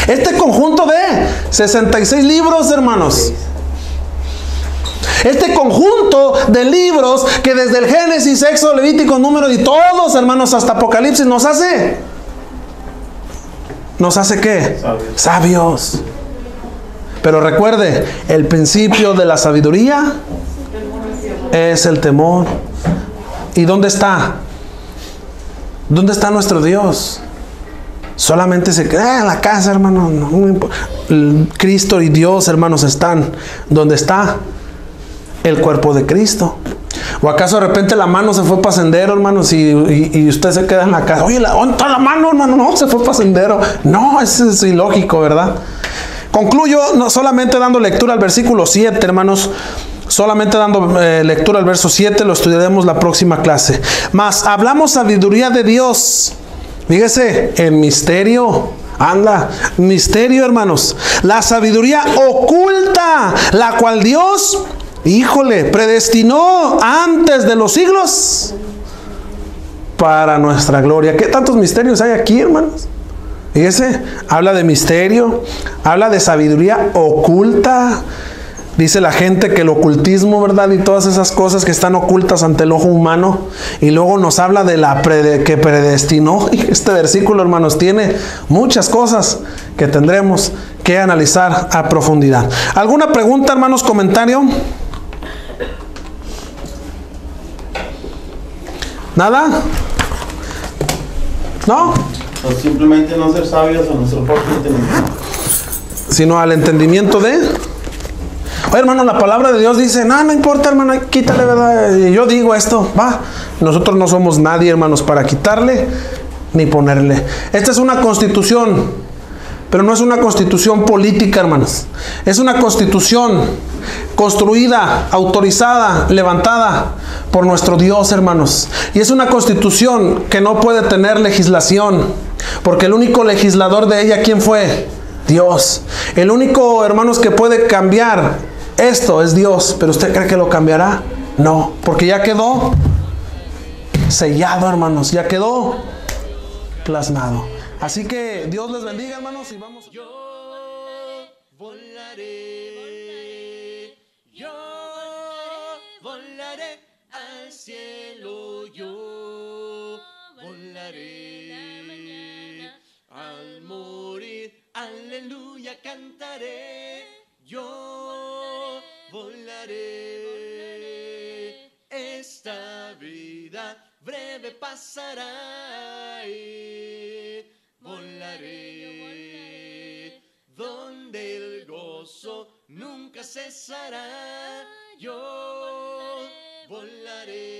Este conjunto de 66 libros, hermanos. Este conjunto de libros que desde el Génesis, Éxodo, Levítico, Número y todos, hermanos, hasta Apocalipsis ¿nos hace qué? Sabios. Pero recuerde, el principio de la sabiduría es el temor. ¿Y dónde está? ¿Dónde está nuestro Dios? Solamente se queda en la casa, hermano. Cristo y Dios, hermanos, están donde está el cuerpo de Cristo. ¿O acaso de repente la mano se fue para sendero, hermanos, y usted se queda en la casa? Oye, ¿dónde está la mano, hermano? No, se fue para sendero. No, eso es ilógico, ¿verdad? Concluyo no solamente dando lectura al versículo 7, hermanos. Solamente dando lectura al verso 7, lo estudiaremos la próxima clase. Mas hablamos sabiduría de Dios. Fíjese, el misterio. Misterio, hermanos. La sabiduría oculta, la cual Dios, híjole, predestinó antes de los siglos para nuestra gloria. ¿Qué tantos misterios hay aquí, hermanos? Fíjese, habla de misterio, habla de sabiduría oculta. Dice la gente que el ocultismo, ¿verdad? Y todas esas cosas que están ocultas ante el ojo humano. Y luego nos habla de que predestinó. Y este versículo, hermanos, tiene muchas cosas que tendremos que analizar a profundidad. ¿Alguna pregunta, hermanos? ¿Comentario? ¿Nada? ¿No? O simplemente no ser sabios a nuestro propio entendimiento, sino al entendimiento de... Oye, hermano, la palabra de Dios dice, no importa, hermano, quítale, ¿verdad? Y yo digo esto, va, Nosotros no somos nadie, hermanos, para quitarle ni ponerle. Esta es una constitución, pero no es una constitución política, hermanos. Es una constitución construida, autorizada, levantada por nuestro Dios, hermanos. Y es una constitución que no puede tener legislación, porque el único legislador de ella, ¿quién fue? Dios. El único, hermanos, que puede cambiar esto es Dios. ¿Pero usted cree que lo cambiará? No, porque ya quedó sellado, hermanos. Ya quedó plasmado. Así que Dios les bendiga, hermanos, y vamos. Yo volaré, yo volaré al cielo, yo volaré al morir, aleluya cantaré, yo volaré, esta vida breve pasará y volaré, donde el gozo nunca cesará, yo volaré.